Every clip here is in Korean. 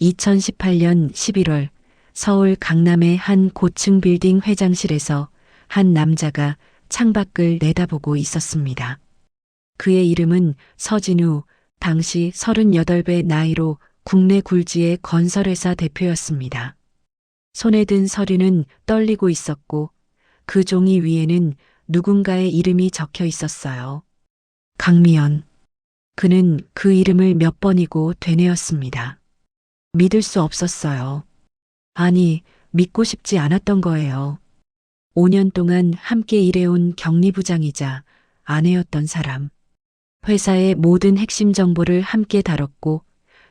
2018년 11월 서울 강남의 한 고층 빌딩 회장실에서 한 남자가 창밖을 내다보고 있었습니다. 그의 이름은 서진우, 당시 38배 나이로 국내 굴지의 건설회사 대표였습니다. 손에 든 서류는 떨리고 있었고 그 종이 위에는 누군가의 이름이 적혀 있었어요. 강미연. 그는 그 이름을 몇 번이고 되뇌었습니다. 믿을 수 없었어요. 아니, 믿고 싶지 않았던 거예요. 5년 동안 함께 일해온 격리부장이자 아내였던 사람. 회사의 모든 핵심 정보를 함께 다뤘고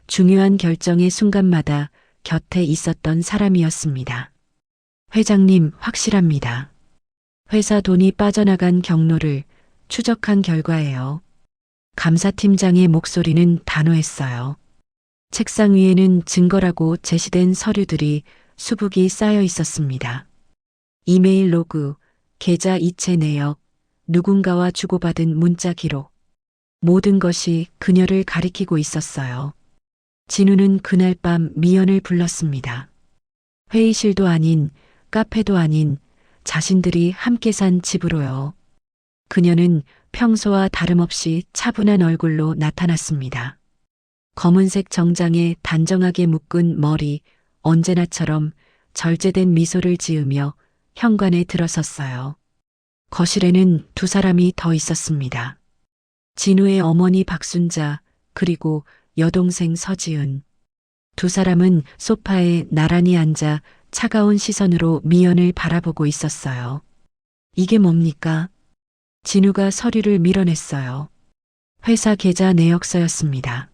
중요한 결정의 순간마다 곁에 있었던 사람이었습니다. 회장님, 확실합니다. 회사 돈이 빠져나간 경로를 추적한 결과예요. 감사팀장의 목소리는 단호했어요. 책상 위에는 증거라고 제시된 서류들이 수북이 쌓여 있었습니다. 이메일 로그, 계좌 이체 내역, 누군가와 주고받은 문자 기록. 모든 것이 그녀를 가리키고 있었어요. 진우는 그날 밤 미연을 불렀습니다. 회의실도 아닌, 카페도 아닌 자신들이 함께 산 집으로요. 그녀는 평소와 다름없이 차분한 얼굴로 나타났습니다. 검은색 정장에 단정하게 묶은 머리, 언제나처럼 절제된 미소를 지으며 현관에 들어섰어요. 거실에는 두 사람이 더 있었습니다. 진우의 어머니 박순자, 그리고 여동생 서지은. 두 사람은 소파에 나란히 앉아 차가운 시선으로 미연을 바라보고 있었어요. 이게 뭡니까? 진우가 서류를 밀어냈어요. 회사 계좌 내역서였습니다.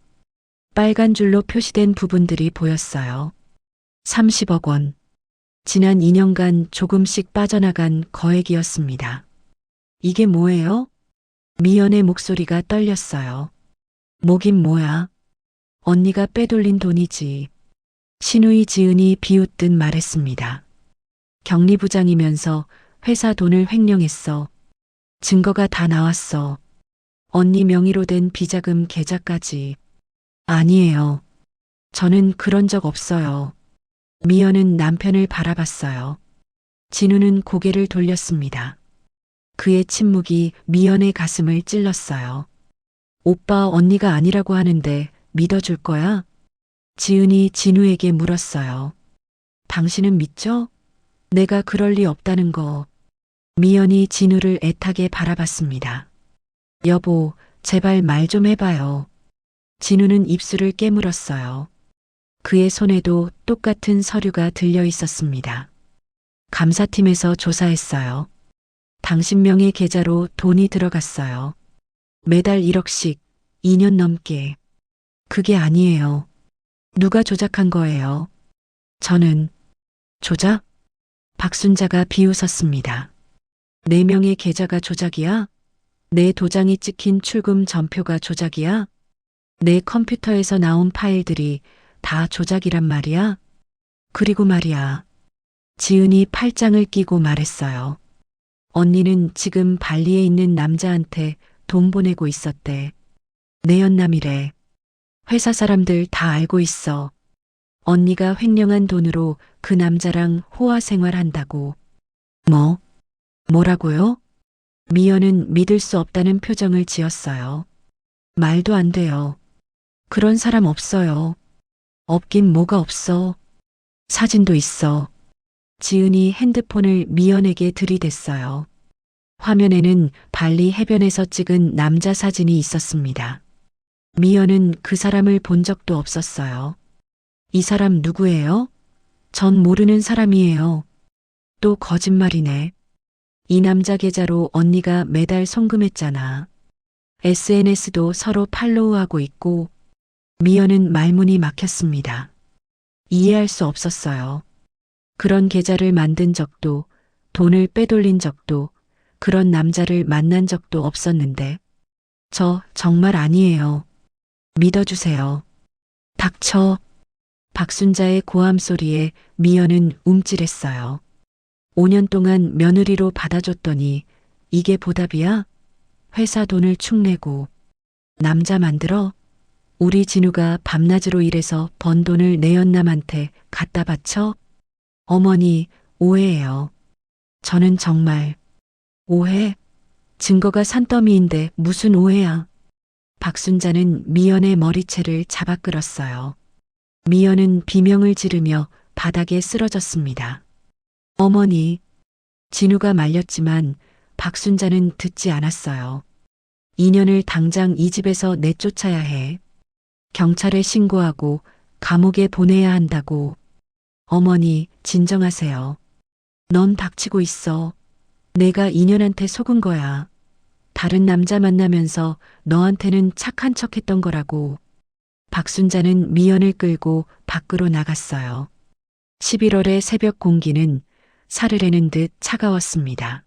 빨간 줄로 표시된 부분들이 보였어요. 30억 원. 지난 2년간 조금씩 빠져나간 거액이었습니다. 이게 뭐예요? 미연의 목소리가 떨렸어요. 뭐긴 뭐야. 언니가 빼돌린 돈이지. 신우이 지은이 비웃듯 말했습니다. 격리부장이면서 회사 돈을 횡령했어. 증거가 다 나왔어. 언니 명의로 된 비자금 계좌까지. 아니에요. 저는 그런 적 없어요. 미연은 남편을 바라봤어요. 진우는 고개를 돌렸습니다. 그의 침묵이 미연의 가슴을 찔렀어요. 오빠 언니가 아니라고 하는데 믿어줄 거야? 지은이 진우에게 물었어요. 당신은 믿죠? 내가 그럴 리 없다는 거. 미연이 진우를 애타게 바라봤습니다. 여보, 제발 말 좀 해봐요. 진우는 입술을 깨물었어요. 그의 손에도 똑같은 서류가 들려 있었습니다. 감사팀에서 조사했어요. 당신 명의 계좌로 돈이 들어갔어요. 매달 1억씩 2년 넘게. 그게 아니에요. 누가 조작한 거예요? 저는. 조작? 박순자가 비웃었습니다. 내 명의 계좌가 조작이야? 내 도장이 찍힌 출금 전표가 조작이야? 내 컴퓨터에서 나온 파일들이 다 조작이란 말이야? 그리고 말이야. 지은이 팔짱을 끼고 말했어요. 언니는 지금 발리에 있는 남자한테 돈 보내고 있었대. 내연남이래. 회사 사람들 다 알고 있어. 언니가 횡령한 돈으로 그 남자랑 호화 생활한다고. 뭐라고요? 미연은 믿을 수 없다는 표정을 지었어요. 말도 안 돼요. 그런 사람 없어요. 없긴 뭐가 없어. 사진도 있어. 지은이 핸드폰을 미연에게 들이댔어요. 화면에는 발리 해변에서 찍은 남자 사진이 있었습니다. 미연은 그 사람을 본 적도 없었어요. 이 사람 누구예요? 전 모르는 사람이에요. 또 거짓말이네. 이 남자 계좌로 언니가 매달 송금했잖아. SNS도 서로 팔로우하고 있고. 미연은 말문이 막혔습니다. 이해할 수 없었어요. 그런 계좌를 만든 적도, 돈을 빼돌린 적도, 그런 남자를 만난 적도 없었는데. 저 정말 아니에요. 믿어주세요. 닥쳐. 박순자의 고함 소리에 미연은 움찔했어요. 5년 동안 며느리로 받아줬더니 이게 보답이야? 회사 돈을 축내고 남자 만들어? 우리 진우가 밤낮으로 일해서 번 돈을 내 연남한테 갖다 바쳐? 어머니, 오해예요. 저는 정말 오해? 증거가 산더미인데 무슨 오해야? 박순자는 미연의 머리채를 잡아 끌었어요. 미연은 비명을 지르며 바닥에 쓰러졌습니다. 어머니, 진우가 말렸지만 박순자는 듣지 않았어요. 인연을 당장 이 집에서 내쫓아야 해. 경찰에 신고하고 감옥에 보내야 한다고. 어머니, 진정하세요. 넌 닥치고 있어. 내가 인연한테 속은 거야. 다른 남자 만나면서 너한테는 착한 척 했던 거라고. 박순자는 미연을 끌고 밖으로 나갔어요. 11월의 새벽 공기는 사르르는 듯 차가웠습니다.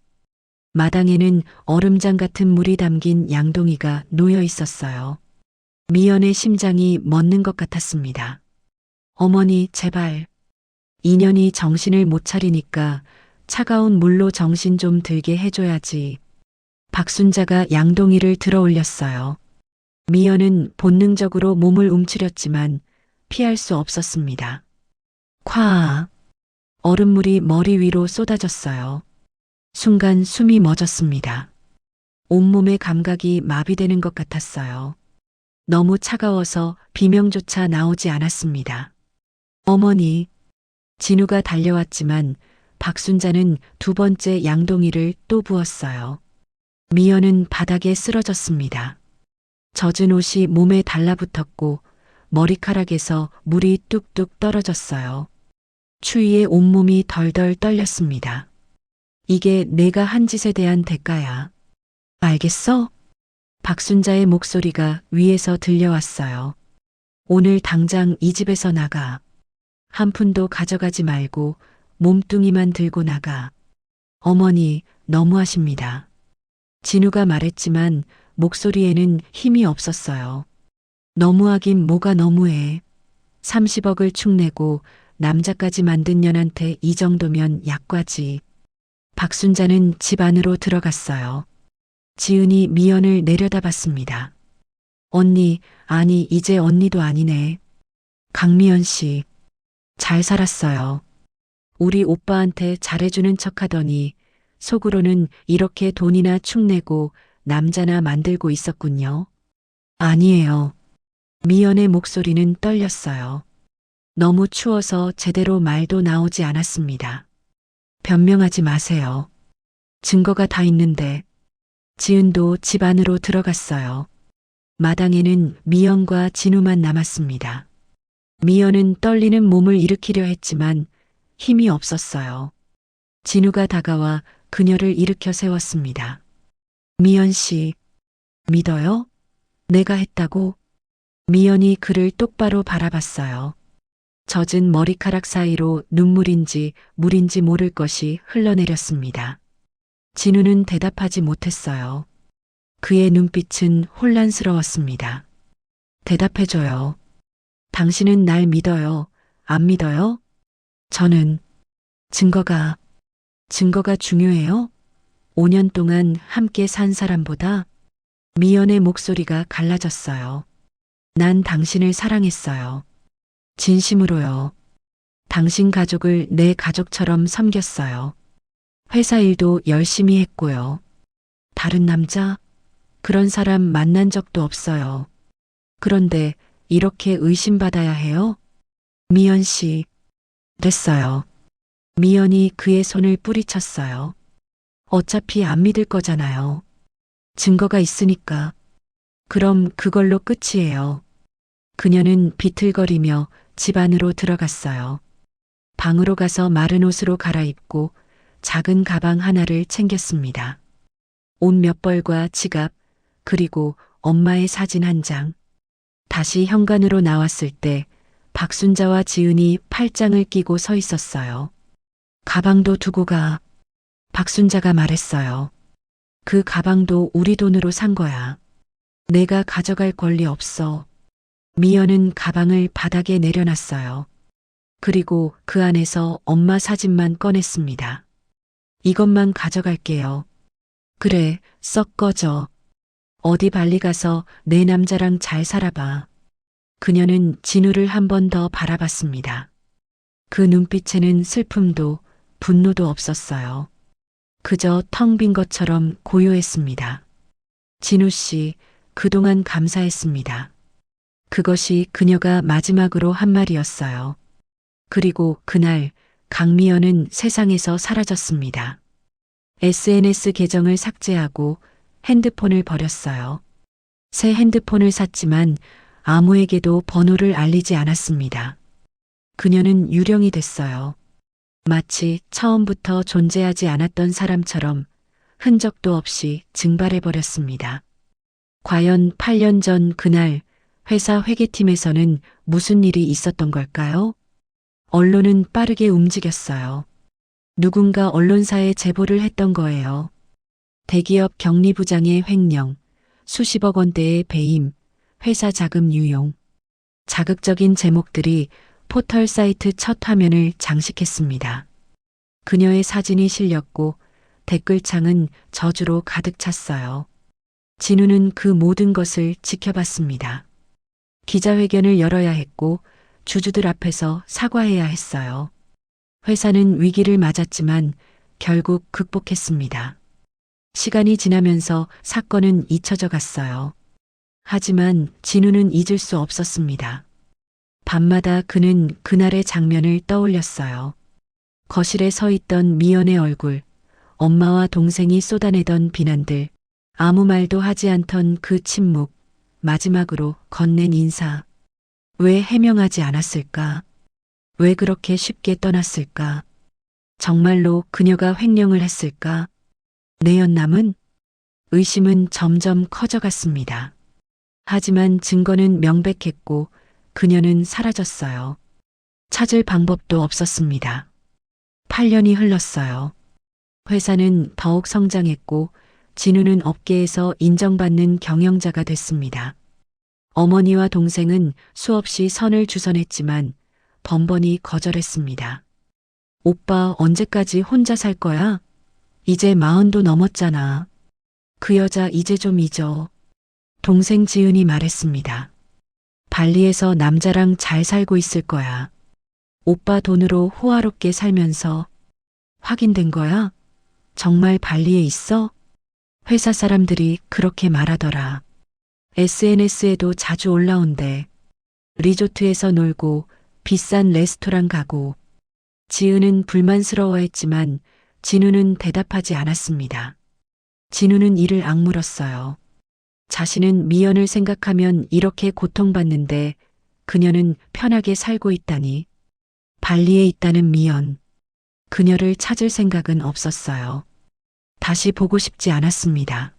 마당에는 얼음장 같은 물이 담긴 양동이가 놓여 있었어요. 미연의 심장이 멎는 것 같았습니다. 어머니, 제발. 인연이 정신을 못 차리니까 차가운 물로 정신 좀 들게 해줘야지. 박순자가 양동이를 들어 올렸어요. 미연은 본능적으로 몸을 움츠렸지만 피할 수 없었습니다. 콱! 얼음물이 머리 위로 쏟아졌어요. 순간 숨이 멎었습니다. 온몸의 감각이 마비되는 것 같았어요. 너무 차가워서 비명조차 나오지 않았습니다. 어머니, 진우가 달려왔지만 박순자는 두 번째 양동이를 또 부었어요. 미연은 바닥에 쓰러졌습니다. 젖은 옷이 몸에 달라붙었고 머리카락에서 물이 뚝뚝 떨어졌어요. 추위에 온몸이 덜덜 떨렸습니다. 이게 내가 한 짓에 대한 대가야. 알겠어? 박순자의 목소리가 위에서 들려왔어요. 오늘 당장 이 집에서 나가. 한 푼도 가져가지 말고 몸뚱이만 들고 나가. 어머니, 너무하십니다. 진우가 말했지만 목소리에는 힘이 없었어요. 너무하긴 뭐가 너무해. 30억을 축내고 남자까지 만든 년한테 이 정도면 약과지. 박순자는 집 안으로 들어갔어요. 지은이 미연을 내려다봤습니다. 언니, 아니 이제 언니도 아니네. 강미연 씨, 잘 살았어요. 우리 오빠한테 잘해주는 척하더니 속으로는 이렇게 돈이나 축내고 남자나 만들고 있었군요. 아니에요. 미연의 목소리는 떨렸어요. 너무 추워서 제대로 말도 나오지 않았습니다. 변명하지 마세요. 증거가 다 있는데. 지은도 집 안으로 들어갔어요. 마당에는 미연과 진우만 남았습니다. 미연은 떨리는 몸을 일으키려 했지만 힘이 없었어요. 진우가 다가와 그녀를 일으켜 세웠습니다. 미연 씨, 믿어요? 내가 했다고? 미연이 그를 똑바로 바라봤어요. 젖은 머리카락 사이로 눈물인지 물인지 모를 것이 흘러내렸습니다. 진우는 대답하지 못했어요. 그의 눈빛은 혼란스러웠습니다. 대답해줘요. 당신은 날 믿어요? 안 믿어요? 저는 증거가 중요해요? 5년 동안 함께 산 사람보다? 미연의 목소리가 갈라졌어요. 난 당신을 사랑했어요. 진심으로요. 당신 가족을 내 가족처럼 섬겼어요. 회사 일도 열심히 했고요. 다른 남자? 그런 사람 만난 적도 없어요. 그런데 이렇게 의심받아야 해요? 미연 씨, 됐어요. 미연이 그의 손을 뿌리쳤어요. 어차피 안 믿을 거잖아요. 증거가 있으니까. 그럼 그걸로 끝이에요. 그녀는 비틀거리며 집 안으로 들어갔어요. 방으로 가서 마른 옷으로 갈아입고 작은 가방 하나를 챙겼습니다. 옷 몇 벌과 지갑, 그리고 엄마의 사진 한 장. 다시 현관으로 나왔을 때 박순자와 지은이 팔짱을 끼고 서 있었어요. 가방도 두고 가. 박순자가 말했어요. 그 가방도 우리 돈으로 산 거야. 내가 가져갈 권리 없어. 미연은 가방을 바닥에 내려놨어요. 그리고 그 안에서 엄마 사진만 꺼냈습니다. 이것만 가져갈게요. 그래, 썩 꺼져. 어디 발리 가서 내 남자랑 잘 살아봐. 그녀는 진우를 한 번 더 바라봤습니다. 그 눈빛에는 슬픔도 분노도 없었어요. 그저 텅 빈 것처럼 고요했습니다. 진우 씨, 그동안 감사했습니다. 그것이 그녀가 마지막으로 한 말이었어요. 그리고 그날 강미연은 세상에서 사라졌습니다. SNS 계정을 삭제하고 핸드폰을 버렸어요. 새 핸드폰을 샀지만 아무에게도 번호를 알리지 않았습니다. 그녀는 유령이 됐어요. 마치 처음부터 존재하지 않았던 사람처럼 흔적도 없이 증발해버렸습니다. 과연 8년 전 그날 회사 회계팀에서는 무슨 일이 있었던 걸까요? 언론은 빠르게 움직였어요. 누군가 언론사에 제보를 했던 거예요. 대기업 격리부장의 횡령, 수십억 원대의 배임, 회사 자금 유용. 자극적인 제목들이 포털 사이트 첫 화면을 장식했습니다. 그녀의 사진이 실렸고 댓글창은 저주로 가득 찼어요. 진우는 그 모든 것을 지켜봤습니다. 기자회견을 열어야 했고 주주들 앞에서 사과해야 했어요. 회사는 위기를 맞았지만 결국 극복했습니다. 시간이 지나면서 사건은 잊혀져 갔어요. 하지만 진우는 잊을 수 없었습니다. 밤마다 그는 그날의 장면을 떠올렸어요. 거실에 서 있던 미연의 얼굴, 엄마와 동생이 쏟아내던 비난들, 아무 말도 하지 않던 그 침묵, 마지막으로 건넨 인사. 왜 해명하지 않았을까? 왜 그렇게 쉽게 떠났을까? 정말로 그녀가 횡령을 했을까? 내연남은? 의심은 점점 커져갔습니다. 하지만 증거는 명백했고 그녀는 사라졌어요. 찾을 방법도 없었습니다. 8년이 흘렀어요. 회사는 더욱 성장했고 진우는 업계에서 인정받는 경영자가 됐습니다. 어머니와 동생은 수없이 선을 주선했지만 번번이 거절했습니다. 오빠 언제까지 혼자 살 거야? 이제 40도 넘었잖아. 그 여자 이제 좀 잊어. 동생 지은이 말했습니다. 발리에서 남자랑 잘 살고 있을 거야. 오빠 돈으로 호화롭게 살면서. 확인된 거야? 정말 발리에 있어? 회사 사람들이 그렇게 말하더라. SNS에도 자주 올라온대. 리조트에서 놀고 비싼 레스토랑 가고. 지은은 불만스러워했지만 진우는 대답하지 않았습니다. 진우는 이를 악물었어요. 자신은 미연을 생각하면 이렇게 고통받는데 그녀는 편하게 살고 있다니. 발리에 있다는 미연. 그녀를 찾을 생각은 없었어요. 다시 보고 싶지 않았습니다.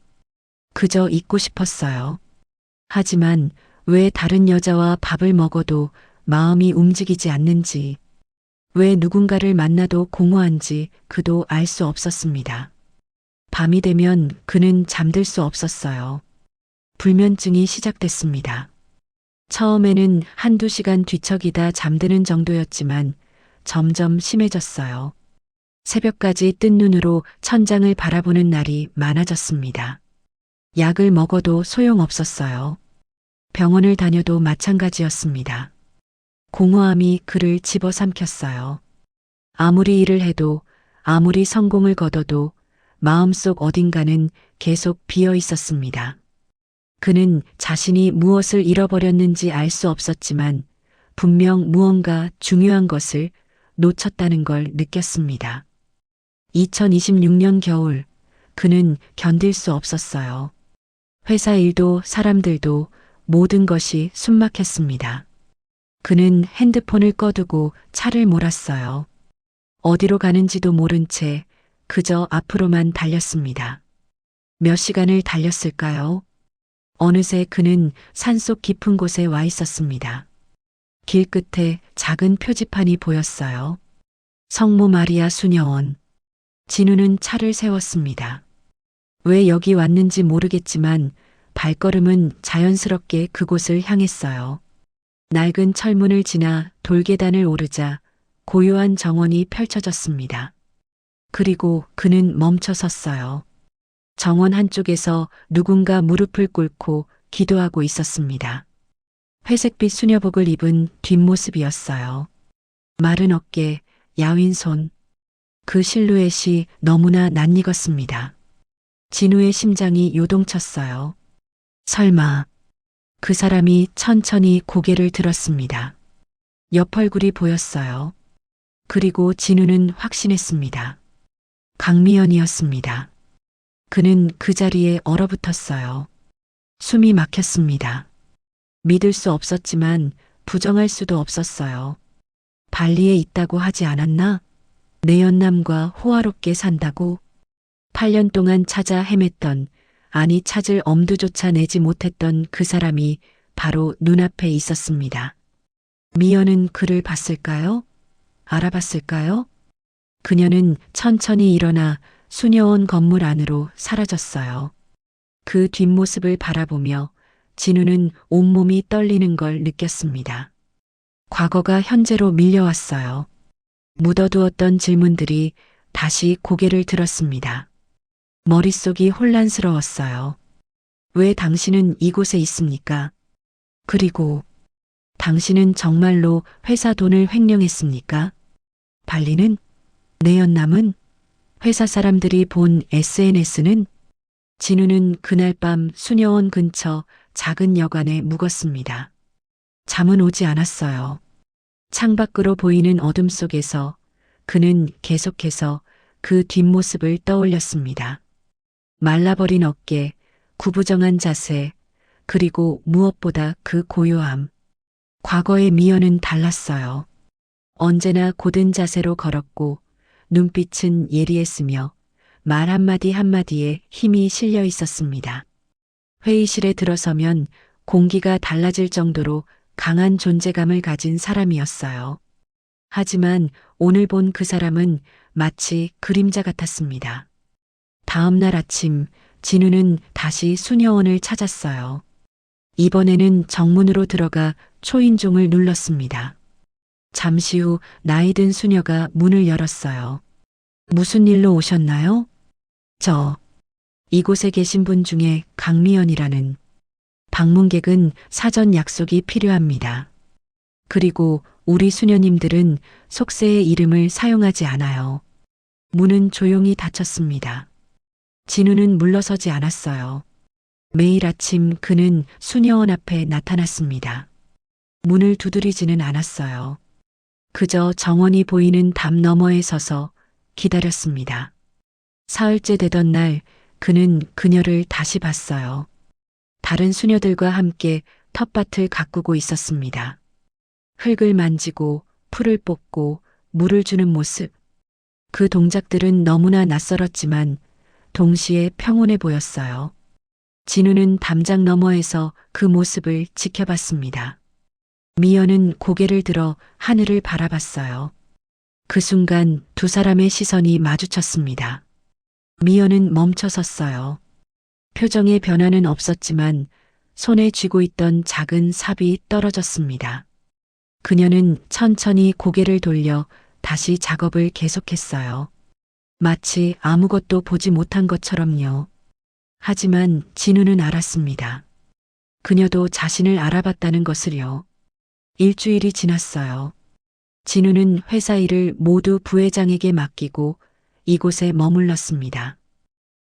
그저 잊고 싶었어요. 하지만 왜 다른 여자와 밥을 먹어도 마음이 움직이지 않는지, 왜 누군가를 만나도 공허한지 그도 알 수 없었습니다. 밤이 되면 그는 잠들 수 없었어요. 불면증이 시작됐습니다. 처음에는 한두 시간 뒤척이다 잠드는 정도였지만 점점 심해졌어요. 새벽까지 뜬 눈으로 천장을 바라보는 날이 많아졌습니다. 약을 먹어도 소용없었어요. 병원을 다녀도 마찬가지였습니다. 공허함이 그를 집어삼켰어요. 아무리 일을 해도, 아무리 성공을 거둬도 마음속 어딘가는 계속 비어 있었습니다. 그는 자신이 무엇을 잃어버렸는지 알 수 없었지만 분명 무언가 중요한 것을 놓쳤다는 걸 느꼈습니다. 2026년 겨울, 그는 견딜 수 없었어요. 회사 일도 사람들도 모든 것이 숨막혔습니다. 그는 핸드폰을 꺼두고 차를 몰았어요. 어디로 가는지도 모른 채 그저 앞으로만 달렸습니다. 몇 시간을 달렸을까요? 어느새 그는 산속 깊은 곳에 와 있었습니다. 길 끝에 작은 표지판이 보였어요. 성모 마리아 수녀원. 진우는 차를 세웠습니다. 왜 여기 왔는지 모르겠지만 발걸음은 자연스럽게 그곳을 향했어요. 낡은 철문을 지나 돌계단을 오르자 고요한 정원이 펼쳐졌습니다. 그리고 그는 멈춰 섰어요. 정원 한쪽에서 누군가 무릎을 꿇고 기도하고 있었습니다. 회색빛 수녀복을 입은 뒷모습이었어요. 마른 어깨, 야윈 손. 그 실루엣이 너무나 낯익었습니다. 진우의 심장이 요동쳤어요. 설마 그 사람이 천천히 고개를 들었습니다. 옆 얼굴이 보였어요. 그리고 진우는 확신했습니다. 강미연이었습니다. 그는 그 자리에 얼어붙었어요. 숨이 막혔습니다. 믿을 수 없었지만 부정할 수도 없었어요. 발리에 있다고 하지 않았나? 내연남과 호화롭게 산다고? 8년 동안 찾아 헤맸던, 아니 찾을 엄두조차 내지 못했던 그 사람이 바로 눈앞에 있었습니다. 미연은 그를 봤을까요? 알아봤을까요? 그녀는 천천히 일어나 수녀원 건물 안으로 사라졌어요. 그 뒷모습을 바라보며 진우는 온몸이 떨리는 걸 느꼈습니다. 과거가 현재로 밀려왔어요. 묻어두었던 질문들이 다시 고개를 들었습니다. 머릿속이 혼란스러웠어요. 왜 당신은 이곳에 있습니까? 그리고 당신은 정말로 회사 돈을 횡령했습니까? 발리는? 내연남은? 회사 사람들이 본 SNS는? 진우는 그날 밤 수녀원 근처 작은 여관에 묵었습니다. 잠은 오지 않았어요. 창밖으로 보이는 어둠 속에서 그는 계속해서 그 뒷모습을 떠올렸습니다. 말라버린 어깨, 구부정한 자세, 그리고 무엇보다 그 고요함. 과거의 미연은 달랐어요. 언제나 고든 자세로 걸었고 눈빛은 예리했으며 말 한마디 한마디에 힘이 실려 있었습니다. 회의실에 들어서면 공기가 달라질 정도로 강한 존재감을 가진 사람이었어요. 하지만 오늘 본 그 사람은 마치 그림자 같았습니다. 다음 날 아침 진우는 다시 수녀원을 찾았어요. 이번에는 정문으로 들어가 초인종을 눌렀습니다. 잠시 후 나이든 수녀가 문을 열었어요. 무슨 일로 오셨나요? 이곳에 계신 분 중에 강미연이라는 방문객은 사전 약속이 필요합니다. 그리고 우리 수녀님들은 속세의 이름을 사용하지 않아요. 문은 조용히 닫혔습니다. 진우는 물러서지 않았어요. 매일 아침 그는 수녀원 앞에 나타났습니다. 문을 두드리지는 않았어요. 그저 정원이 보이는 담 너머에 서서 기다렸습니다. 사흘째 되던 날 그는 그녀를 다시 봤어요. 다른 수녀들과 함께 텃밭을 가꾸고 있었습니다. 흙을 만지고 풀을 뽑고 물을 주는 모습. 그 동작들은 너무나 낯설었지만 동시에 평온해 보였어요. 진우는 담장 너머에서 그 모습을 지켜봤습니다. 미연은 고개를 들어 하늘을 바라봤어요. 그 순간 두 사람의 시선이 마주쳤습니다. 미연은 멈춰 섰어요. 표정의 변화는 없었지만 손에 쥐고 있던 작은 삽이 떨어졌습니다. 그녀는 천천히 고개를 돌려 다시 작업을 계속했어요. 마치 아무것도 보지 못한 것처럼요. 하지만 진우는 알았습니다. 그녀도 자신을 알아봤다는 것을요. 일주일이 지났어요. 진우는 회사 일을 모두 부회장에게 맡기고 이곳에 머물렀습니다.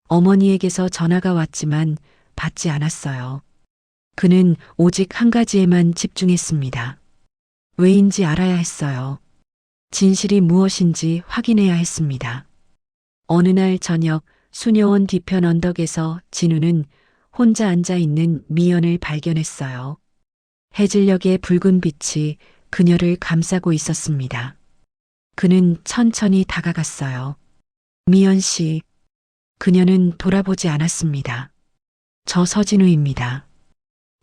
어머니에게서 전화가 왔지만 받지 않았어요. 그는 오직 한 가지에만 집중했습니다. 왜인지 알아야 했어요. 진실이 무엇인지 확인해야 했습니다. 어느 날 저녁 수녀원 뒤편 언덕에서 진우는 혼자 앉아 있는 미연을 발견했어요. 해질녘의 붉은 빛이 그녀를 감싸고 있었습니다. 그는 천천히 다가갔어요. 미연 씨. 그녀는 돌아보지 않았습니다. 저 서진우입니다.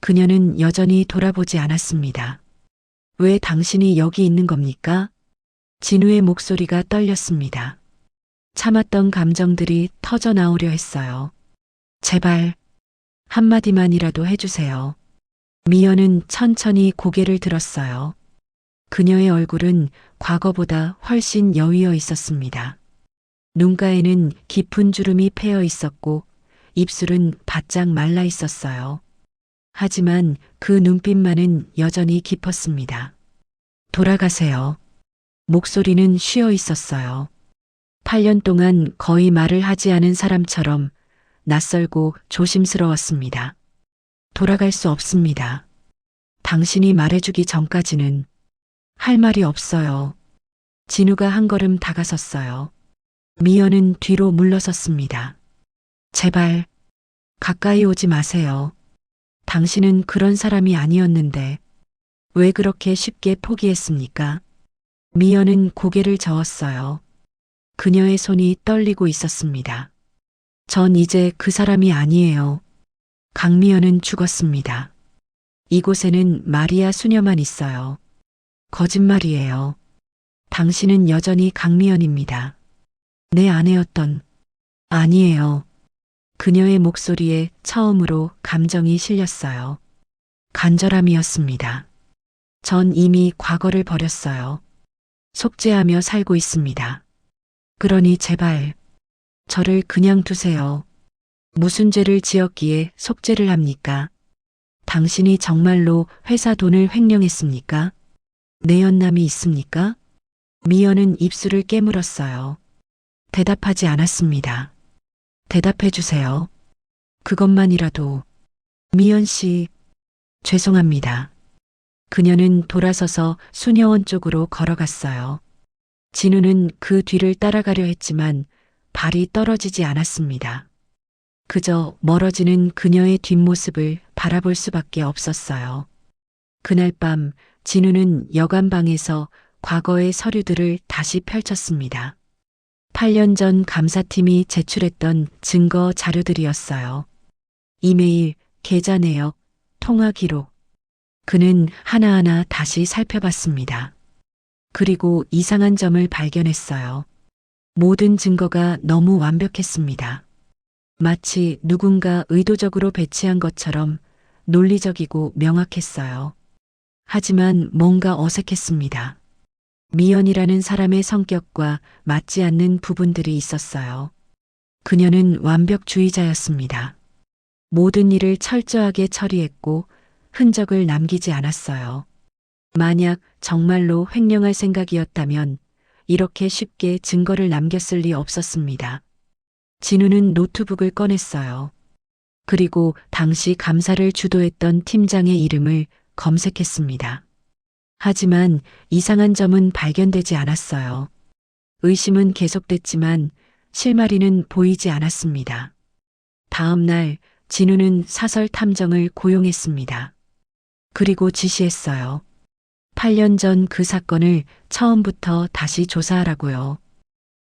그녀는 여전히 돌아보지 않았습니다. 왜 당신이 여기 있는 겁니까? 진우의 목소리가 떨렸습니다. 참았던 감정들이 터져 나오려 했어요. 제발 한마디만이라도 해주세요. 미연은 천천히 고개를 들었어요. 그녀의 얼굴은 과거보다 훨씬 여위어 있었습니다. 눈가에는 깊은 주름이 패여 있었고 입술은 바짝 말라 있었어요. 하지만 그 눈빛만은 여전히 깊었습니다. 돌아가세요. 목소리는 쉬어 있었어요. 8년 동안 거의 말을 하지 않은 사람처럼 낯설고 조심스러웠습니다. 돌아갈 수 없습니다. 당신이 말해주기 전까지는 할 말이 없어요. 진우가 한 걸음 다가섰어요. 미연은 뒤로 물러섰습니다. 제발 가까이 오지 마세요. 당신은 그런 사람이 아니었는데 왜 그렇게 쉽게 포기했습니까? 미연은 고개를 저었어요. 그녀의 손이 떨리고 있었습니다. 전 이제 그 사람이 아니에요. 강미연은 죽었습니다. 이곳에는 마리아 수녀만 있어요. 거짓말이에요. 당신은 여전히 강미연입니다. 내 아내였던 아니에요. 그녀의 목소리에 처음으로 감정이 실렸어요. 간절함이었습니다. 전 이미 과거를 버렸어요. 속죄하며 살고 있습니다. 그러니 제발 저를 그냥 두세요. 무슨 죄를 지었기에 속죄를 합니까? 당신이 정말로 회사 돈을 횡령했습니까? 내연남이 있습니까? 미연은 입술을 깨물었어요. 대답하지 않았습니다. 대답해 주세요. 그것만이라도. 미연 씨, 죄송합니다. 그녀는 돌아서서 수녀원 쪽으로 걸어갔어요. 진우는 그 뒤를 따라가려 했지만 발이 떨어지지 않았습니다. 그저 멀어지는 그녀의 뒷모습을 바라볼 수밖에 없었어요. 그날 밤 진우는 여관방에서 과거의 서류들을 다시 펼쳤습니다. 8년 전 감사팀이 제출했던 증거 자료들이었어요. 이메일, 계좌 내역, 통화 기록. 그는 하나하나 다시 살펴봤습니다. 그리고 이상한 점을 발견했어요. 모든 증거가 너무 완벽했습니다. 마치 누군가 의도적으로 배치한 것처럼 논리적이고 명확했어요. 하지만 뭔가 어색했습니다. 미연이라는 사람의 성격과 맞지 않는 부분들이 있었어요. 그녀는 완벽주의자였습니다. 모든 일을 철저하게 처리했고 흔적을 남기지 않았어요. 만약 정말로 횡령할 생각이었다면 이렇게 쉽게 증거를 남겼을 리 없었습니다. 진우는 노트북을 꺼냈어요. 그리고 당시 감사를 주도했던 팀장의 이름을 검색했습니다. 하지만 이상한 점은 발견되지 않았어요. 의심은 계속됐지만 실마리는 보이지 않았습니다. 다음 날 진우는 사설 탐정을 고용했습니다. 그리고 지시했어요. 8년 전 그 사건을 처음부터 다시 조사하라고요.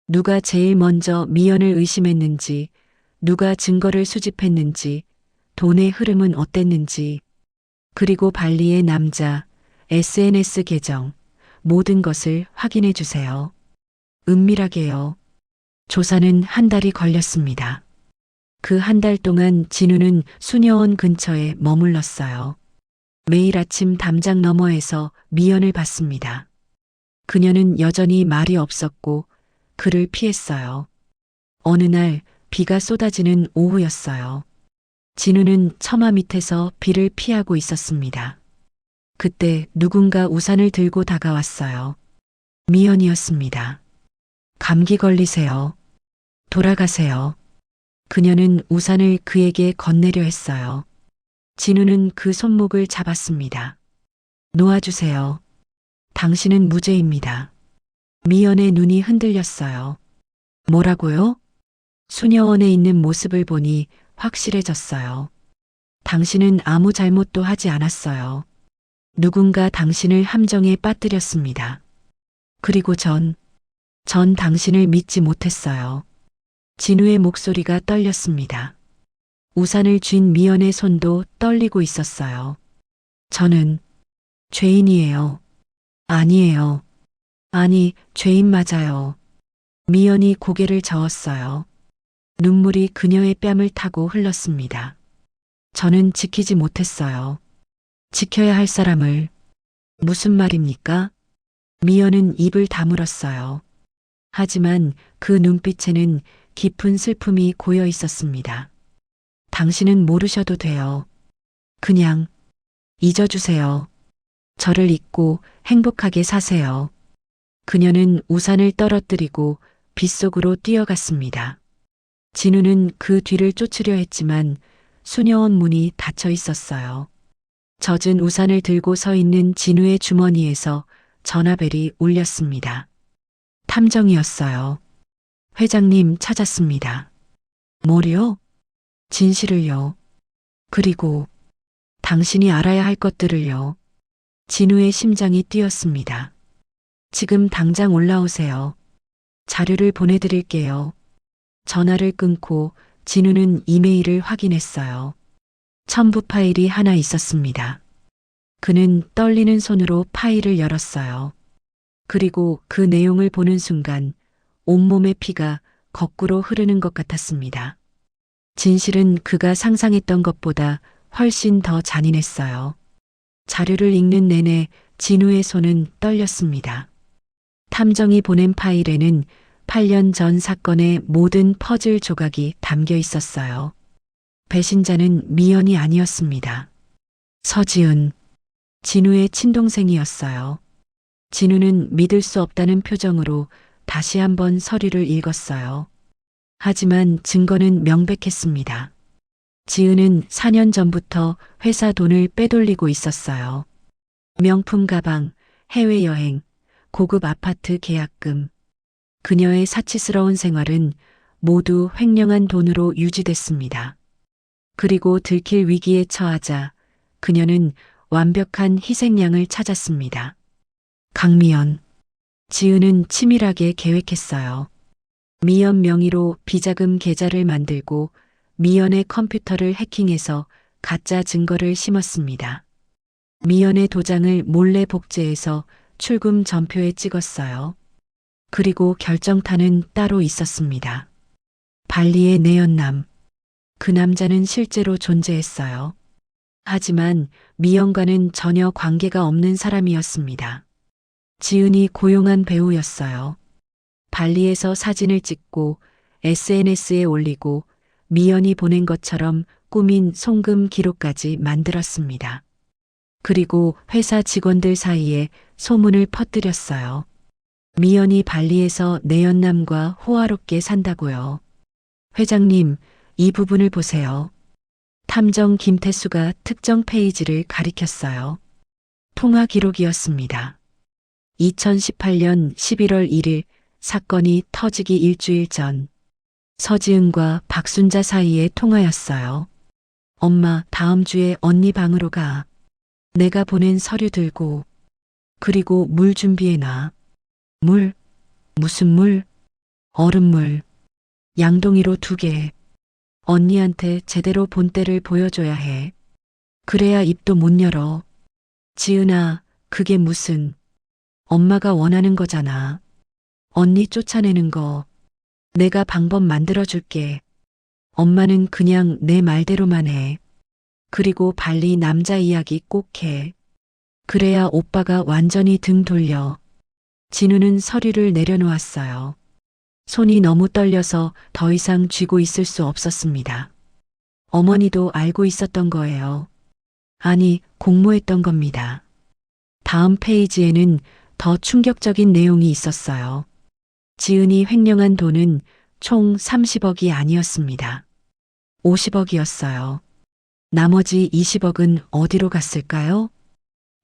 누가 제일 먼저 미연을 의심했는지, 누가 증거를 수집했는지, 돈의 흐름은 어땠는지, 그리고 발리의 남자, SNS 계정, 모든 것을 확인해 주세요. 은밀하게요. 조사는 한 달이 걸렸습니다. 그 한 달 동안 진우는 수녀원 근처에 머물렀어요. 매일 아침 담장 너머에서 미연을 봤습니다. 그녀는 여전히 말이 없었고 그를 피했어요. 어느 날 비가 쏟아지는 오후였어요. 진우는 처마 밑에서 비를 피하고 있었습니다. 그때 누군가 우산을 들고 다가왔어요. 미연이었습니다. 감기 걸리세요. 돌아가세요. 그녀는 우산을 그에게 건네려 했어요. 진우는 그 손목을 잡았습니다. 놓아주세요. 당신은 무죄입니다. 미연의 눈이 흔들렸어요. 뭐라고요? 수녀원에 있는 모습을 보니 확실해졌어요. 당신은 아무 잘못도 하지 않았어요. 누군가 당신을 함정에 빠뜨렸습니다. 그리고 전 당신을 믿지 못했어요. 진우의 목소리가 떨렸습니다. 우산을 쥔 미연의 손도 떨리고 있었어요. 저는 죄인이에요. 아니에요. 아니, 죄인 맞아요. 미연이 고개를 저었어요. 눈물이 그녀의 뺨을 타고 흘렀습니다. 저는 지키지 못했어요. 지켜야 할 사람을. 무슨 말입니까? 미연은 입을 다물었어요. 하지만 그 눈빛에는 깊은 슬픔이 고여 있었습니다. 당신은 모르셔도 돼요. 그냥 잊어주세요. 저를 잊고 행복하게 사세요. 그녀는 우산을 떨어뜨리고 빗속으로 뛰어갔습니다. 진우는 그 뒤를 쫓으려 했지만 수녀원 문이 닫혀 있었어요. 젖은 우산을 들고 서 있는 진우의 주머니에서 전화벨이 울렸습니다. 탐정이었어요. 회장님 찾았습니다. 뭐요? 진실을요. 그리고 당신이 알아야 할 것들을요. 진우의 심장이 뛰었습니다. 지금 당장 올라오세요. 자료를 보내드릴게요. 전화를 끊고 진우는 이메일을 확인했어요. 첨부 파일이 하나 있었습니다. 그는 떨리는 손으로 파일을 열었어요. 그리고 그 내용을 보는 순간 온몸의 피가 거꾸로 흐르는 것 같았습니다. 진실은 그가 상상했던 것보다 훨씬 더 잔인했어요. 자료를 읽는 내내 진우의 손은 떨렸습니다. 탐정이 보낸 파일에는 8년 전 사건의 모든 퍼즐 조각이 담겨 있었어요. 배신자는 미연이 아니었습니다. 서지은, 진우의 친동생이었어요. 진우는 믿을 수 없다는 표정으로 다시 한번 서류를 읽었어요. 하지만 증거는 명백했습니다. 지은은 4년 전부터 회사 돈을 빼돌리고 있었어요. 명품 가방, 해외여행, 고급 아파트 계약금. 그녀의 사치스러운 생활은 모두 횡령한 돈으로 유지됐습니다. 그리고 들킬 위기에 처하자 그녀는 완벽한 희생양을 찾았습니다. 강미연. 지은은 치밀하게 계획했어요. 미연 명의로 비자금 계좌를 만들고 미연의 컴퓨터를 해킹해서 가짜 증거를 심었습니다. 미연의 도장을 몰래 복제해서 출금 전표에 찍었어요. 그리고 결정타는 따로 있었습니다. 발리의 내연남. 그 남자는 실제로 존재했어요. 하지만 미연과는 전혀 관계가 없는 사람이었습니다. 지은이 고용한 배우였어요. 발리에서 사진을 찍고 SNS에 올리고 미연이 보낸 것처럼 꾸민 송금 기록까지 만들었습니다. 그리고 회사 직원들 사이에 소문을 퍼뜨렸어요. 미연이 발리에서 내연남과 호화롭게 산다고요. 회장님, 이 부분을 보세요. 탐정 김태수가 특정 페이지를 가리켰어요. 통화 기록이었습니다. 2018년 11월 1일 사건이 터지기 일주일 전 서지은과 박순자 사이의 통화였어요. 엄마, 다음 주에 언니 방으로 가. 내가 보낸 서류 들고. 그리고 물 준비해놔. 물? 무슨 물? 얼음물. 양동이로 2개. 언니한테 제대로 본때를 보여줘야 해. 그래야 입도 못 열어. 지은아, 그게 무슨. 엄마가 원하는 거잖아. 언니 쫓아내는 거. 내가 방법 만들어줄게. 엄마는 그냥 내 말대로만 해. 그리고 발리 남자 이야기 꼭 해. 그래야 오빠가 완전히 등 돌려. 진우는 서류를 내려놓았어요. 손이 너무 떨려서 더 이상 쥐고 있을 수 없었습니다. 어머니도 알고 있었던 거예요. 아니, 공모했던 겁니다. 다음 페이지에는 더 충격적인 내용이 있었어요. 지은이 횡령한 돈은 총 30억이 아니었습니다. 50억이었어요. 나머지 20억은 어디로 갔을까요?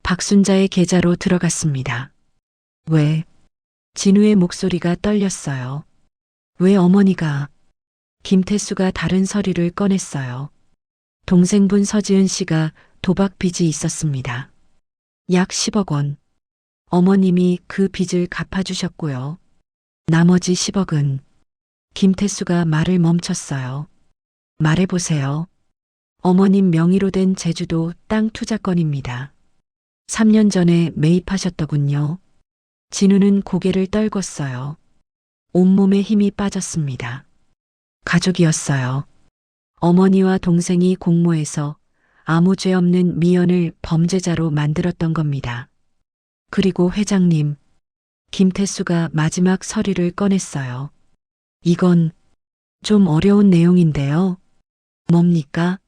박순자의 계좌로 들어갔습니다. 왜? 진우의 목소리가 떨렸어요. 왜 어머니가? 김태수가 다른 서류를 꺼냈어요. 동생분 서지은 씨가 도박 빚이 있었습니다. 약 10억 원. 어머님이 그 빚을 갚아주셨고요. 나머지 10억은 김태수가 말을 멈췄어요. 말해보세요. 어머님 명의로 된 제주도 땅 투자건입니다. 3년 전에 매입하셨더군요. 진우는 고개를 떨궜어요. 온몸에 힘이 빠졌습니다. 가족이었어요. 어머니와 동생이 공모해서 아무 죄 없는 미연을 범죄자로 만들었던 겁니다. 그리고 회장님, 김태수가 마지막 서류를 꺼냈어요. 이건 좀 어려운 내용인데요. 뭡니까?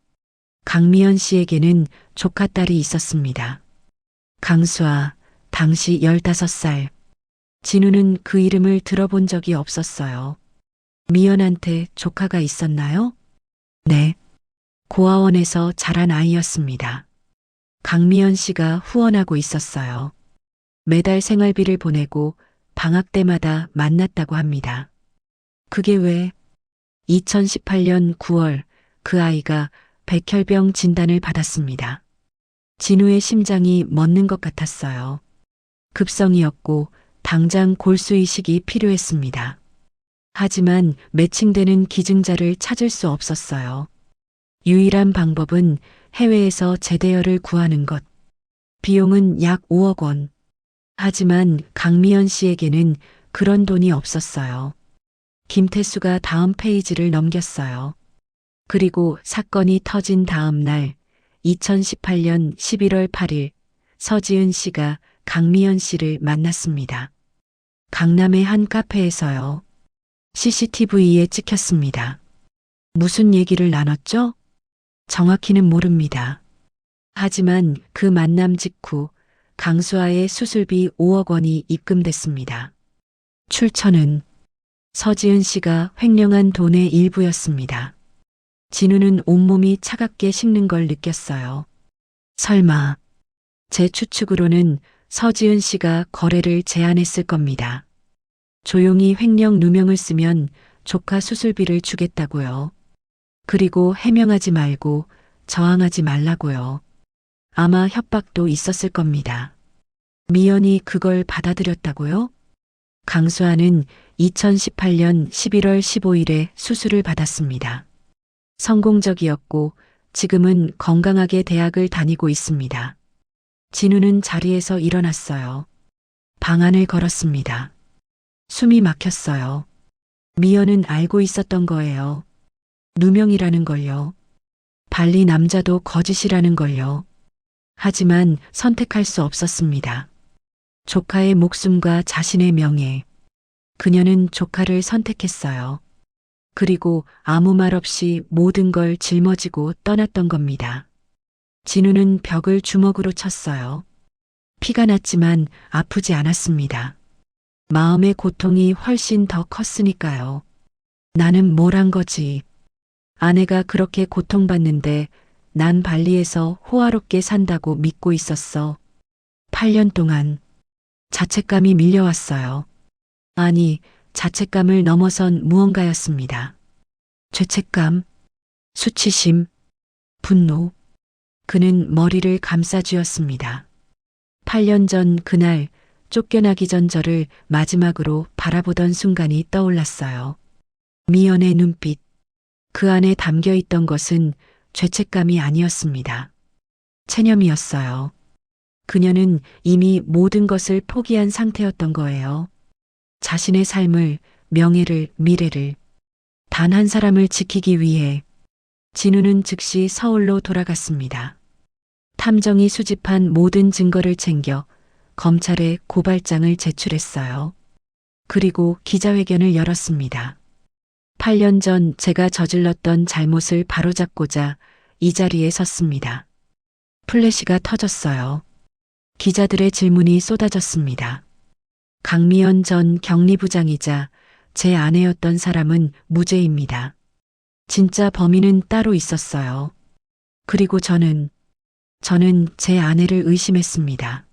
강미연 씨에게는 조카 딸이 있었습니다. 강수아, 당시 15살. 진우는 그 이름을 들어본 적이 없었어요. 미연한테 조카가 있었나요? 네. 고아원에서 자란 아이였습니다. 강미연 씨가 후원하고 있었어요. 매달 생활비를 보내고 방학 때마다 만났다고 합니다. 그게 왜? 2018년 9월 그 아이가 백혈병 진단을 받았습니다. 진우의 심장이 멎는 것 같았어요. 급성이었고 당장 골수 이식이 필요했습니다. 하지만 매칭되는 기증자를 찾을 수 없었어요. 유일한 방법은 해외에서 재대여를 구하는 것. 비용은 약 5억 원. 하지만 강미연 씨에게는 그런 돈이 없었어요. 김태수가 다음 페이지를 넘겼어요. 그리고 사건이 터진 다음 날 2018년 11월 8일 서지은 씨가 강미연 씨를 만났습니다. 강남의 한 카페에서요. CCTV에 찍혔습니다. 무슨 얘기를 나눴죠? 정확히는 모릅니다. 하지만 그 만남 직후 강수아의 수술비 5억 원이 입금됐습니다. 출처는 서지은 씨가 횡령한 돈의 일부였습니다. 진우는 온몸이 차갑게 식는 걸 느꼈어요. 설마 제 추측으로는 서지은 씨가 거래를 제안했을 겁니다. 조용히 횡령 누명을 쓰면 조카 수술비를 주겠다고요. 그리고 해명하지 말고 저항하지 말라고요. 아마 협박도 있었을 겁니다. 미연이 그걸 받아들였다고요? 강수아는 2018년 11월 15일에 수술을 받았습니다. 성공적이었고 지금은 건강하게 대학을 다니고 있습니다. 진우는 자리에서 일어났어요. 방안을 걸었습니다. 숨이 막혔어요. 미연은 알고 있었던 거예요. 누명이라는 걸요. 발리 남자도 거짓이라는 걸요. 하지만 선택할 수 없었습니다. 조카의 목숨과 자신의 명예. 그녀는 조카를 선택했어요. 그리고 아무 말 없이 모든 걸 짊어지고 떠났던 겁니다. 진우는 벽을 주먹으로 쳤어요. 피가 났지만 아프지 않았습니다. 마음의 고통이 훨씬 더 컸으니까요. 나는 뭘 한 거지. 아내가 그렇게 고통받는데 난 발리에서 호화롭게 산다고 믿고 있었어. 8년 동안 자책감이 밀려왔어요. 아니, 자책감을 넘어선 무언가였습니다. 죄책감, 수치심, 분노. 그는 머리를 감싸쥐었습니다. 8년 전 그날 쫓겨나기 전 저를 마지막으로 바라보던 순간이 떠올랐어요. 미연의 눈빛. 그 안에 담겨 있던 것은 죄책감이 아니었습니다. 체념이었어요. 그녀는 이미 모든 것을 포기한 상태였던 거예요. 자신의 삶을, 명예를, 미래를. 단 한 사람을 지키기 위해. 진우는 즉시 서울로 돌아갔습니다. 탐정이 수집한 모든 증거를 챙겨 검찰에 고발장을 제출했어요. 그리고 기자회견을 열었습니다. 8년 전 제가 저질렀던 잘못을 바로잡고자 이 자리에 섰습니다. 플래시가 터졌어요. 기자들의 질문이 쏟아졌습니다. 강미연 전 격리부장이자 제 아내였던 사람은 무죄입니다. 진짜 범인은 따로 있었어요. 그리고 저는 제 아내를 의심했습니다.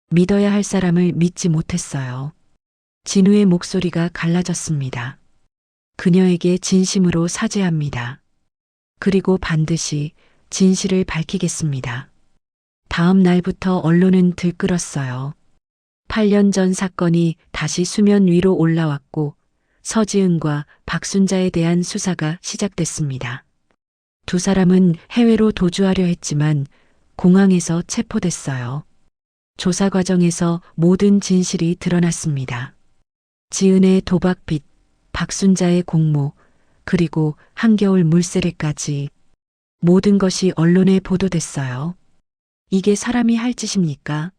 믿어야 할 사람을 믿지 못했어요. 진우의 목소리가 갈라졌습니다. 그녀에게 진심으로 사죄합니다. 그리고 반드시 진실을 밝히겠습니다. 다음 날부터 언론은 들끓었어요. 8년 전 사건이 다시 수면 위로 올라왔고 서지은과 박순자에 대한 수사가 시작됐습니다. 두 사람은 해외로 도주하려 했지만 공항에서 체포됐어요. 조사 과정에서 모든 진실이 드러났습니다. 지은의 도박빚, 박순자의 공모, 그리고 한겨울 물세례까지 모든 것이 언론에 보도됐어요. 이게 사람이 할 짓입니까?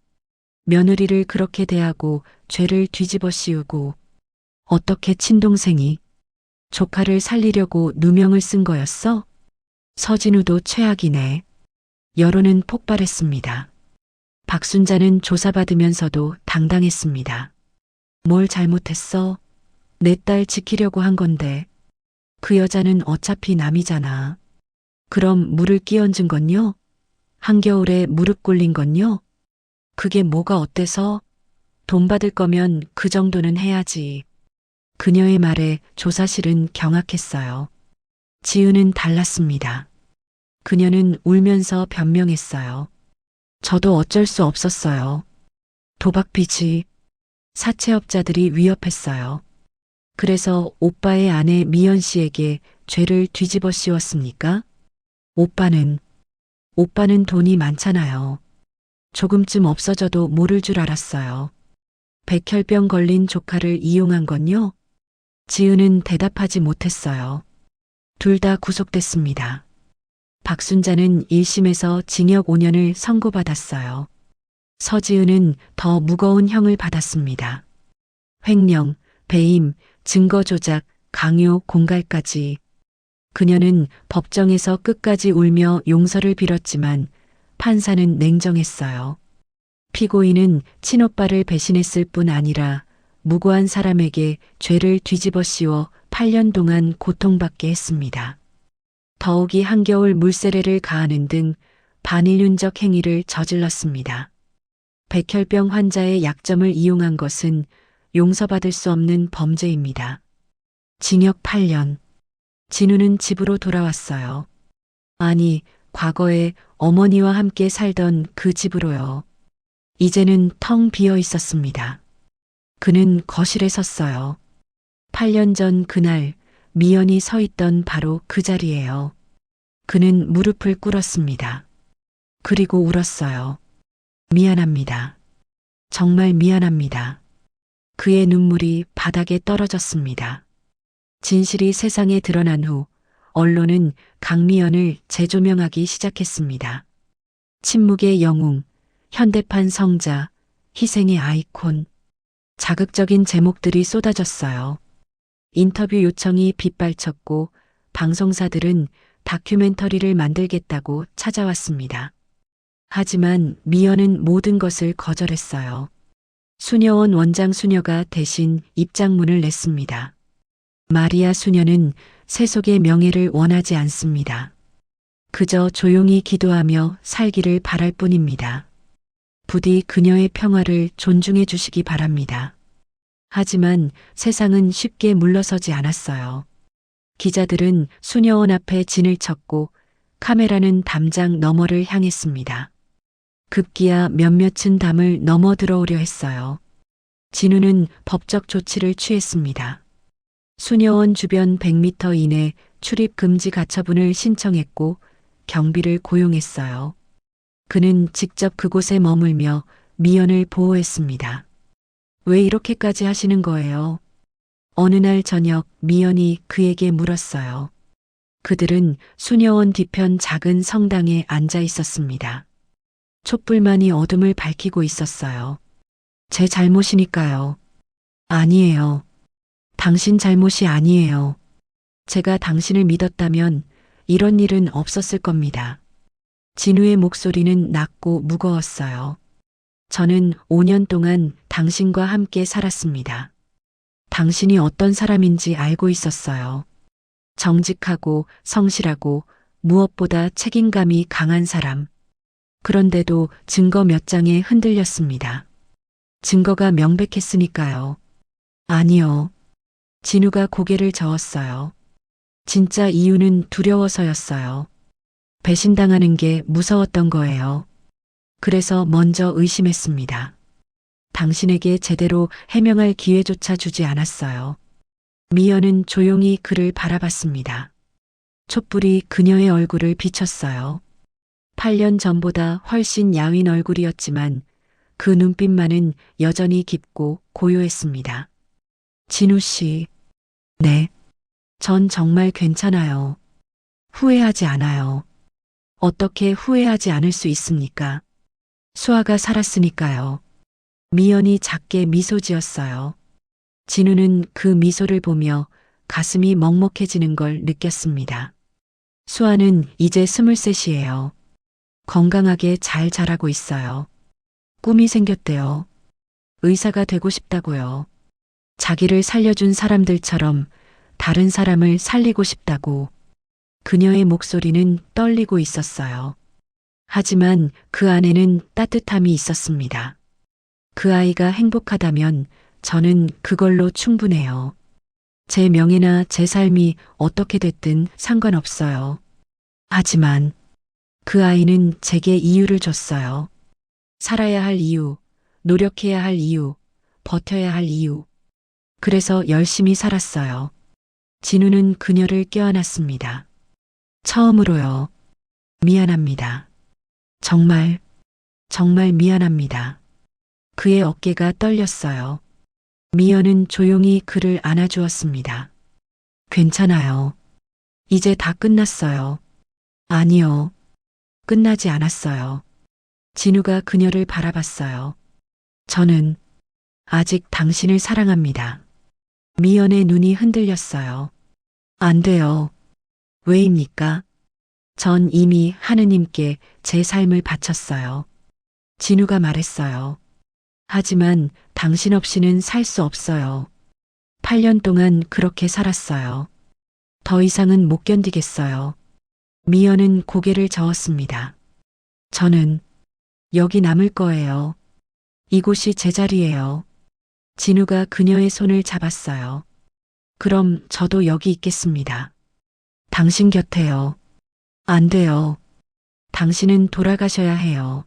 며느리를 그렇게 대하고 죄를 뒤집어 씌우고 어떻게 친동생이 조카를 살리려고 누명을 쓴 거였어? 서진우도 최악이네. 여론은 폭발했습니다. 박순자는 조사받으면서도 당당했습니다. 뭘 잘못했어? 내 딸 지키려고 한 건데. 그 여자는 어차피 남이잖아. 그럼 물을 끼얹은 건요? 한겨울에 무릎 꿇린 건요? 그게 뭐가 어때서? 돈 받을 거면 그 정도는 해야지. 그녀의 말에 조사실은 경악했어요. 지은은 달랐습니다. 그녀는 울면서 변명했어요. 저도 어쩔 수 없었어요. 도박빚이 사채업자들이 위협했어요. 그래서 오빠의 아내 미연 씨에게 죄를 뒤집어 씌웠습니까? 오빠는 돈이 많잖아요. 조금쯤 없어져도 모를 줄 알았어요. 백혈병 걸린 조카를 이용한 건요? 지은은 대답하지 못했어요. 둘 다 구속됐습니다. 박순자는 1심에서 징역 5년을 선고받았어요. 서지은은 더 무거운 형을 받았습니다. 횡령, 배임, 증거 조작, 강요, 공갈까지. 그녀는 법정에서 끝까지 울며 용서를 빌었지만 판사는 냉정했어요. 피고인은 친오빠를 배신했을 뿐 아니라 무고한 사람에게 죄를 뒤집어 씌워 8년 동안 고통받게 했습니다. 더욱이 한겨울 물세례를 가하는 등 반인륜적 행위를 저질렀습니다. 백혈병 환자의 약점을 이용한 것은 용서받을 수 없는 범죄입니다. 징역 8년. 진우는 집으로 돌아왔어요. 아니, 과거에 어머니와 함께 살던 그 집으로요. 이제는 텅 비어 있었습니다. 그는 거실에 섰어요. 8년 전 그날 미연이 서 있던 바로 그 자리예요. 그는 무릎을 꿇었습니다. 그리고 울었어요. 미안합니다. 정말 미안합니다. 그의 눈물이 바닥에 떨어졌습니다. 진실이 세상에 드러난 후 언론은 강미연을 재조명하기 시작했습니다. 침묵의 영웅, 현대판 성자, 희생의 아이콘. 자극적인 제목들이 쏟아졌어요. 인터뷰 요청이 빗발쳤고 방송사들은 다큐멘터리를 만들겠다고 찾아왔습니다. 하지만 미연은 모든 것을 거절했어요. 수녀원 원장 수녀가 대신 입장문을 냈습니다. 마리아 수녀는 세속의 명예를 원하지 않습니다. 그저 조용히 기도하며 살기를 바랄 뿐입니다. 부디 그녀의 평화를 존중해 주시기 바랍니다. 하지만 세상은 쉽게 물러서지 않았어요. 기자들은 수녀원 앞에 진을 쳤고 카메라는 담장 너머를 향했습니다. 급기야 몇몇은 담을 넘어 들어오려 했어요. 진우는 법적 조치를 취했습니다. 수녀원 주변 100m 이내 출입 금지 가처분을 신청했고 경비를 고용했어요. 그는 직접 그곳에 머물며 미연을 보호했습니다. 왜 이렇게까지 하시는 거예요? 어느 날 저녁 미연이 그에게 물었어요. 그들은 수녀원 뒤편 작은 성당에 앉아 있었습니다. 촛불만이 어둠을 밝히고 있었어요. 제 잘못이니까요. 아니에요. 당신 잘못이 아니에요. 제가 당신을 믿었다면 이런 일은 없었을 겁니다. 진우의 목소리는 낮고 무거웠어요. 저는 5년 동안 당신과 함께 살았습니다. 당신이 어떤 사람인지 알고 있었어요. 정직하고 성실하고 무엇보다 책임감이 강한 사람. 그런데도 증거 몇 장에 흔들렸습니다. 증거가 명백했으니까요. 아니요. 진우가 고개를 저었어요. 진짜 이유는 두려워서였어요. 배신당하는 게 무서웠던 거예요. 그래서 먼저 의심했습니다. 당신에게 제대로 해명할 기회조차 주지 않았어요. 미연은 조용히 그를 바라봤습니다. 촛불이 그녀의 얼굴을 비췄어요. 8년 전보다 훨씬 야윈 얼굴이었지만 그 눈빛만은 여전히 깊고 고요했습니다. 진우 씨. 네. 전 정말 괜찮아요. 후회하지 않아요. 어떻게 후회하지 않을 수 있습니까? 수아가 살았으니까요. 미연이 작게 미소 지었어요. 진우는 그 미소를 보며 가슴이 먹먹해지는 걸 느꼈습니다. 수아는 이제 23이에요. 건강하게 잘 자라고 있어요. 꿈이 생겼대요. 의사가 되고 싶다고요. 자기를 살려준 사람들처럼 다른 사람을 살리고 싶다고. 그녀의 목소리는 떨리고 있었어요. 하지만 그 안에는 따뜻함이 있었습니다. 그 아이가 행복하다면 저는 그걸로 충분해요. 제 명예나 제 삶이 어떻게 됐든 상관없어요. 하지만 그 아이는 제게 이유를 줬어요. 살아야 할 이유, 노력해야 할 이유, 버텨야 할 이유. 그래서 열심히 살았어요. 진우는 그녀를 껴안았습니다. 처음으로요. 미안합니다. 정말, 정말 미안합니다. 그의 어깨가 떨렸어요. 미연은 조용히 그를 안아주었습니다. 괜찮아요. 이제 다 끝났어요. 아니요. 끝나지 않았어요. 진우가 그녀를 바라봤어요. 저는 아직 당신을 사랑합니다. 미연의 눈이 흔들렸어요. 안 돼요. 왜입니까? 전 이미 하느님께 제 삶을 바쳤어요. 진우가 말했어요. 하지만 당신 없이는 살 수 없어요. 8년 동안 그렇게 살았어요. 더 이상은 못 견디겠어요. 미연은 고개를 저었습니다. 저는 여기 남을 거예요. 이곳이 제 자리예요. 진우가 그녀의 손을 잡았어요. 그럼 저도 여기 있겠습니다. 당신 곁에요. 안 돼요. 당신은 돌아가셔야 해요.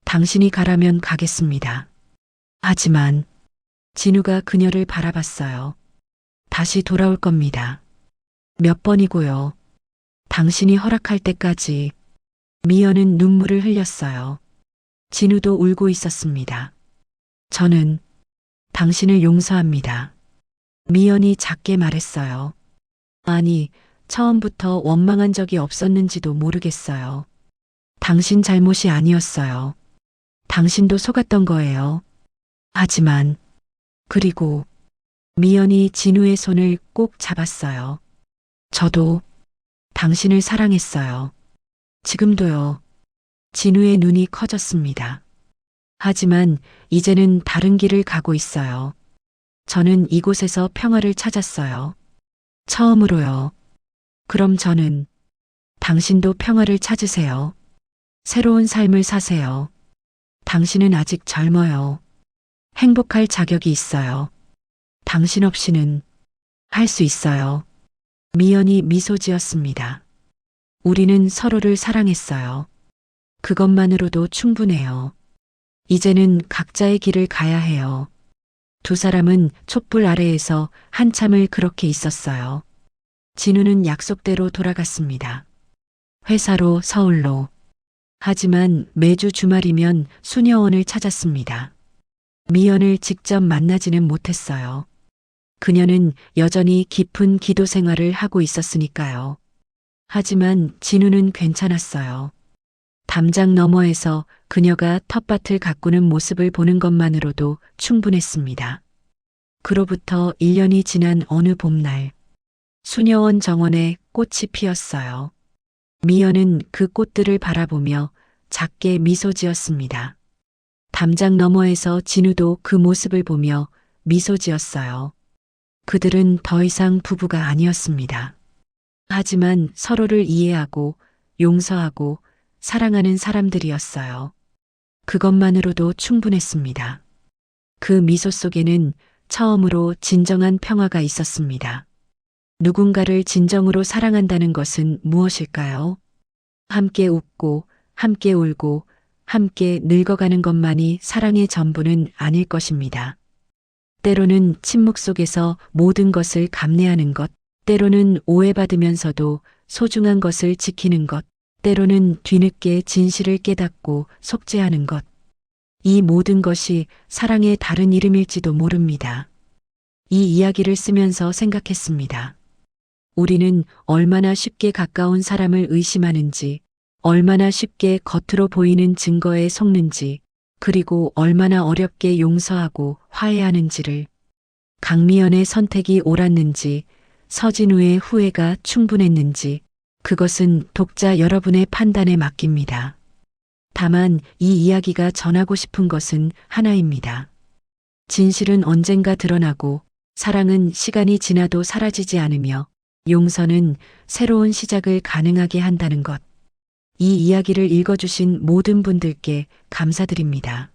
당신이 가라면 가겠습니다. 하지만 진우가 그녀를 바라봤어요. 다시 돌아올 겁니다. 몇 번이고요. 당신이 허락할 때까지. 미연은 눈물을 흘렸어요. 진우도 울고 있었습니다. 저는 당신을 용서합니다. 미연이 작게 말했어요. 아니, 처음부터 원망한 적이 없었는지도 모르겠어요. 당신 잘못이 아니었어요. 당신도 속았던 거예요. 하지만, 그리고 미연이 진우의 손을 꼭 잡았어요. 저도 당신을 사랑했어요. 지금도요. 진우의 눈이 커졌습니다. 하지만 이제는 다른 길을 가고 있어요. 저는 이곳에서 평화를 찾았어요. 처음으로요. 그럼 저는 당신도 평화를 찾으세요. 새로운 삶을 사세요. 당신은 아직 젊어요. 행복할 자격이 있어요. 당신 없이는 할 수 있어요. 미연이 미소 지었습니다. 우리는 서로를 사랑했어요. 그것만으로도 충분해요. 이제는 각자의 길을 가야 해요. 두 사람은 촛불 아래에서 한참을 그렇게 있었어요. 진우는 약속대로 돌아갔습니다. 회사로, 서울로. 하지만 매주 주말이면 수녀원을 찾았습니다. 미연을 직접 만나지는 못했어요. 그녀는 여전히 깊은 기도 생활을 하고 있었으니까요. 하지만 진우는 괜찮았어요. 담장 너머에서 그녀가 텃밭을 가꾸는 모습을 보는 것만으로도 충분했습니다. 그로부터 1년이 지난 어느 봄날, 수녀원 정원에 꽃이 피었어요. 미연은 그 꽃들을 바라보며 작게 미소 지었습니다. 담장 너머에서 진우도 그 모습을 보며 미소 지었어요. 그들은 더 이상 부부가 아니었습니다. 하지만 서로를 이해하고 용서하고 사랑하는 사람들이었어요. 그것만으로도 충분했습니다. 그 미소 속에는 처음으로 진정한 평화가 있었습니다. 누군가를 진정으로 사랑한다는 것은 무엇일까요? 함께 웃고, 함께 울고, 함께 늙어가는 것만이 사랑의 전부는 아닐 것입니다. 때로는 침묵 속에서 모든 것을 감내하는 것, 때로는 오해받으면서도 소중한 것을 지키는 것, 때로는 뒤늦게 진실을 깨닫고 속죄하는 것. 이 모든 것이 사랑의 다른 이름일지도 모릅니다. 이 이야기를 쓰면서 생각했습니다. 우리는 얼마나 쉽게 가까운 사람을 의심하는지, 얼마나 쉽게 겉으로 보이는 증거에 속는지, 그리고 얼마나 어렵게 용서하고 화해하는지를, 강미연의 선택이 옳았는지, 서진우의 후회가 충분했는지, 그것은 독자 여러분의 판단에 맡깁니다. 다만 이 이야기가 전하고 싶은 것은 하나입니다. 진실은 언젠가 드러나고 사랑은 시간이 지나도 사라지지 않으며 용서는 새로운 시작을 가능하게 한다는 것. 이 이야기를 읽어주신 모든 분들께 감사드립니다.